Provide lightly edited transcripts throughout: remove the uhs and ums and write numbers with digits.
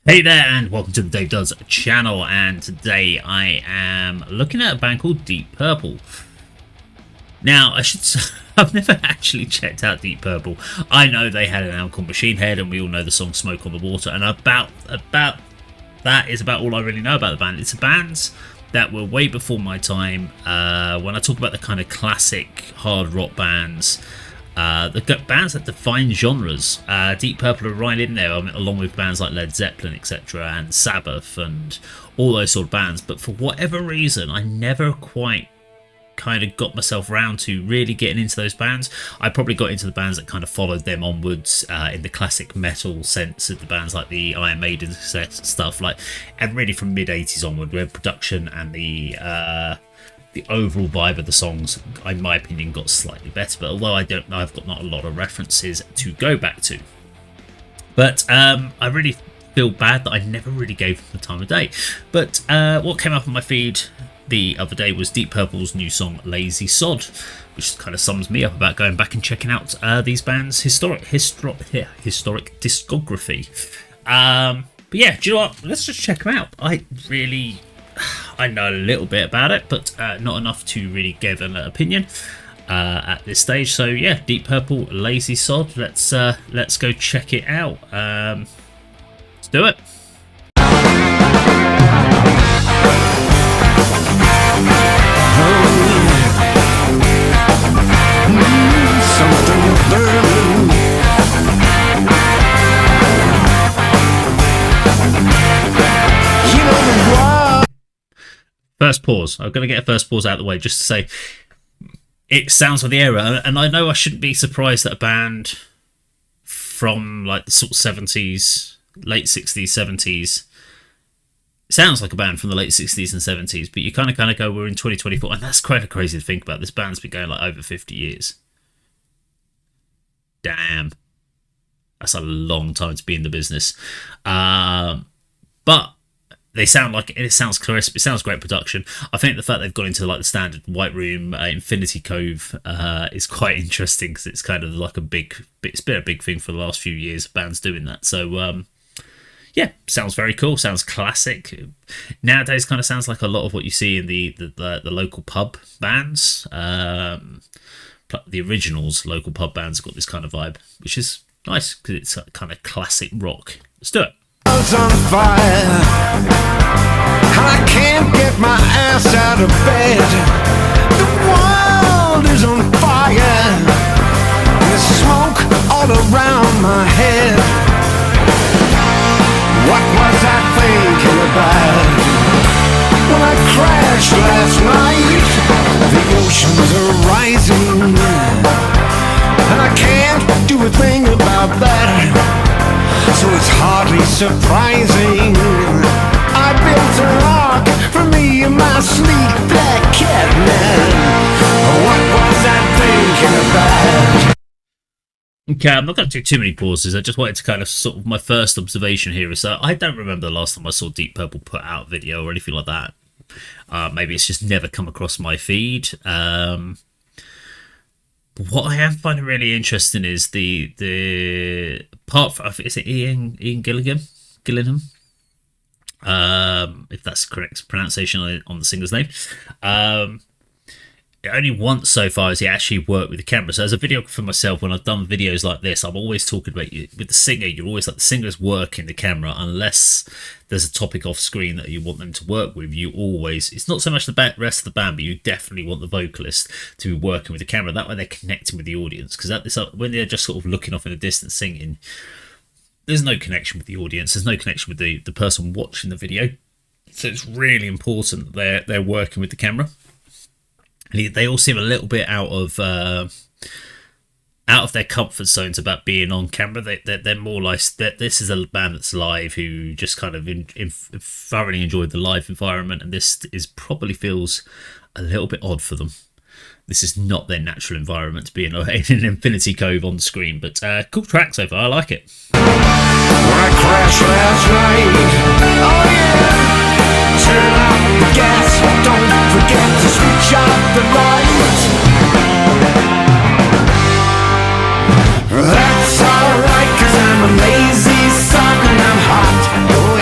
Hey there and welcome to the Dave Does channel, and today I am looking at a band called Deep Purple. Now I should say, I've never actually checked out Deep Purple. I know they had an album called Machine Head and we all know the song Smoke on the Water, and about that is about all I really know about the band. It's a band that were way before my time. When I talk about the kind of classic hard rock bands, the bands that define genres, Deep Purple are right in there, along with bands like Led Zeppelin, etc., and Sabbath, and all those sort of bands. But for whatever reason, I never quite kind of got myself around to really getting into those bands. I probably got into the bands that kind of followed them onwards, in the classic metal sense of the bands like the Iron Maiden stuff, and really from mid-80s onward, where production and the overall vibe of the songs, in my opinion, got slightly better. But although I've got not a lot of references to go back to. But I really feel bad that I never really gave them the time of day. But what came up on my feed the other day was Deep Purple's new song Lazy Sod, which kind of sums me up about going back and checking out these bands' historic discography. But yeah, do you know what? Let's just check them out. I know a little bit about it, but not enough to really give an opinion at this stage. So yeah, Deep Purple, Lazy Sod. Let's go check it out. Let's do it. First pause. I'm going to get a first pause out of the way just to say it sounds like the era, and I know I shouldn't be surprised that a band from like the sort of 70s, late 60s, 70s, sounds like a band from the late 60s and 70s, but you kind of go, we're in 2024, and that's quite crazy to think about. This band's been going like over 50 years. Damn. That's a long time to be in the business. But they sound like it sounds crisp. It sounds great production. I think the fact they've gone into like the standard White Room, Infinity Cove, is quite interesting, because it's kind of like it's been a big thing for the last few years, bands doing that. So yeah, sounds very cool. Sounds classic. Nowadays, kind of sounds like a lot of what you see in the local pub bands. The originals local pub bands have got this kind of vibe, which is nice because it's kind of classic rock. Let's do it. On fire, I can't get my ass out of bed. The world is on fire, there's smoke all around my head. What was I thinking about when I crashed last night? The oceans are rising, and I can't do a thing about that. So it's hardly surprising I built a rock for me and my sleek black cat man. What was I thinking about? Okay, I'm not going to do too many pauses. I just wanted to kind of sort of, my first observation here is that I don't remember the last time I saw Deep Purple put out a video or anything like that. Maybe it's just never come across my feed. What I am finding really interesting is the part. Is it Ian Gillingham? If that's the correct pronunciation on the singer's name. Only once so far has he actually worked with the camera. So as a videographer myself, when I've done videos like this, I'm always talking about with the singer. You're always like, the singer's working the camera unless there's a topic off screen that you want them to work with. You always, it's not so much the rest of the band, but you definitely want the vocalist to be working with the camera. That way they're connecting with the audience, because when they're just sort of looking off in the distance singing, there's no connection with the audience. There's no connection with the person watching the video. So it's really important that they're working with the camera. They all seem a little bit out of their comfort zones about being on camera. They're more like that. This is a band that's live, who just kind of thoroughly enjoyed the live environment, and this probably feels a little bit odd for them. This is not their natural environment to be in an Infinity Cove on the screen, but cool track so far. I like it. When I crashed last night, oh yeah. Turn out the gas, don't forget to switch off the lights. That's alright, 'cause I'm a lazy son and I'm hot, oh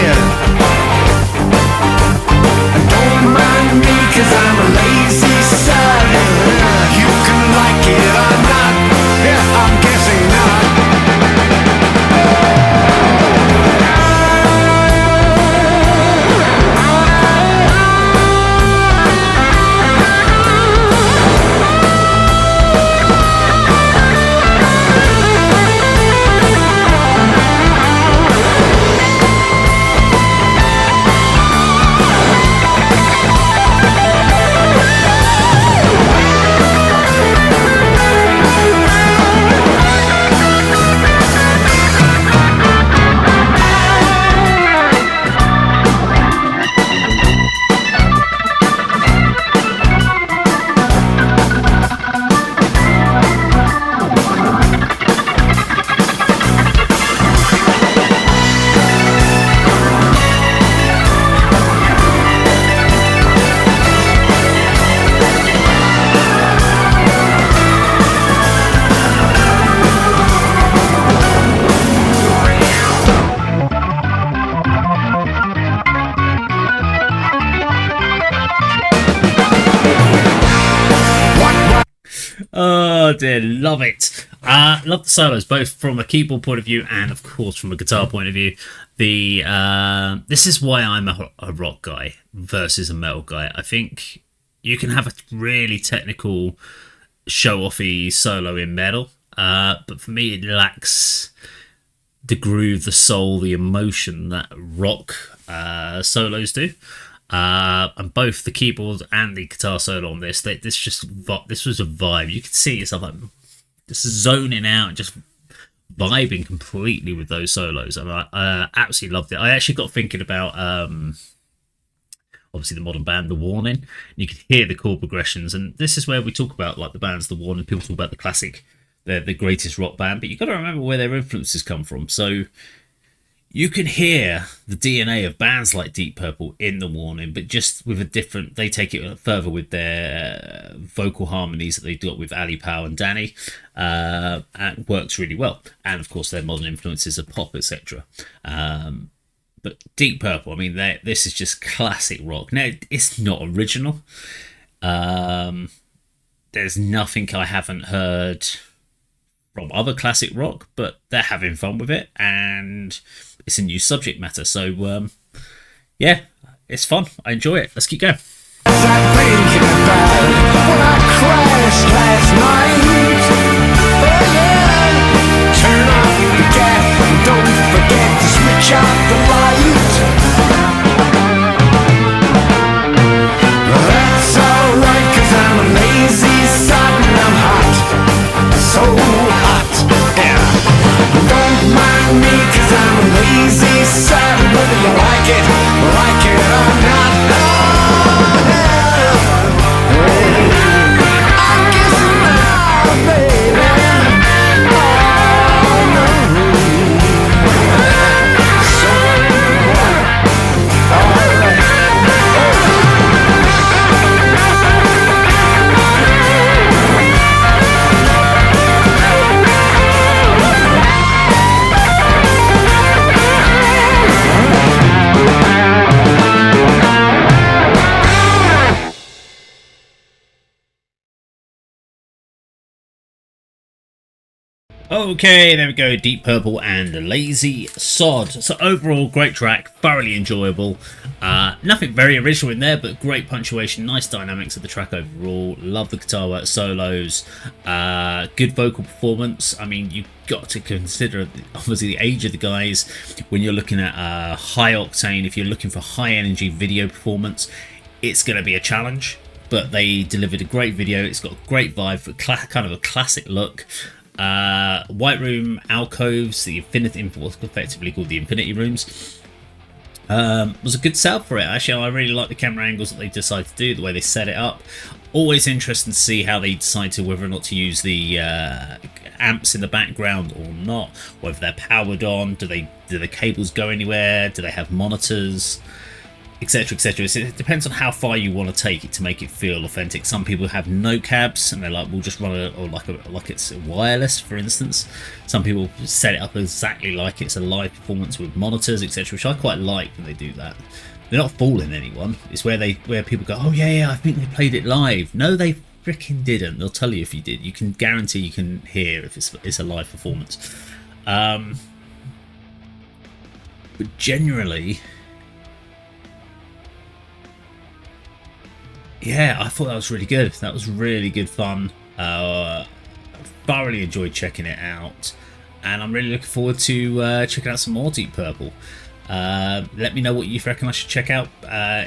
dear, love it. Love the solos, both from a keyboard point of view and, of course, from a guitar point of view. This is why I'm a rock guy versus a metal guy. I think you can have a really technical, show-offy solo in metal, but for me, it lacks the groove, the soul, the emotion that rock solos do. And both the keyboard and the guitar solo on this was a vibe. You could see yourself like just zoning out and just vibing completely with those solos, and I absolutely loved it. I actually got thinking about obviously the modern band The Warning. You could hear the chord progressions, and this is where we talk about like the bands The Warning. People talk about the classic, the greatest rock band, but you've got to remember where their influences come from. So you can hear the DNA of bands like Deep Purple in The Warning, but just with a different... They take it further with their vocal harmonies that they got with Ali Powell and Danny. And it works really well. And, of course, their modern influences of pop, etc. But Deep Purple, I mean, this is just classic rock. Now, it's not original. There's nothing I haven't heard from other classic rock, but they're having fun with it, and it's a new subject matter. So, yeah, it's fun. I enjoy it. Let's keep going. Turn off the gas and don't forget to switch off the light. That's alright, 'cause I'm a lazy sod and I'm hot, so hot, yeah. Don't mind me, 'cause I'm a lazy sod, whether you like it or not. Oh, yeah. I'm kissing now, baby. Okay, there we go. Deep Purple and Lazy Sod. So overall, great track, thoroughly enjoyable. Nothing very original in there, but great punctuation, nice dynamics of the track overall. Love the guitar work, solos, good vocal performance. I mean, you've got to consider obviously the age of the guys when you're looking at high octane. If you're looking for high energy video performance, it's going to be a challenge. But they delivered a great video. It's got a great vibe, kind of a classic look. White room alcoves, the infinity, what's effectively called the infinity rooms, was a good sell for it. Actually, I really like the camera angles that they decided to do, the way they set it up. Always interesting to see how they decide to whether or not to use the amps in the background or not, whether they're powered on, do the cables go anywhere, do they have monitors, etc, etc. It depends on how far you want to take it to make it feel authentic. Some people have no cabs and they're like, we'll just run it, or like it's wireless, for instance. Some people set it up exactly like it's a live performance with monitors, etc, which I quite like when they do that. They're not fooling anyone. It's where people go, oh yeah, I think they played it live. No, they freaking didn't. They'll tell you if you did. You can guarantee you can hear if it's a live performance. But generally, yeah, I thought that was really good. That was really good fun. Thoroughly enjoyed checking it out, and I'm really looking forward to checking out some more Deep Purple. Let me know what you reckon I should check out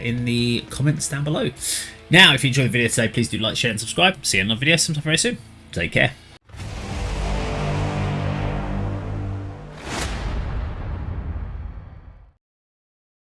in the comments down below. Now, if you enjoyed the video today, please do like, share, and subscribe. See you in another video sometime very soon. Take care.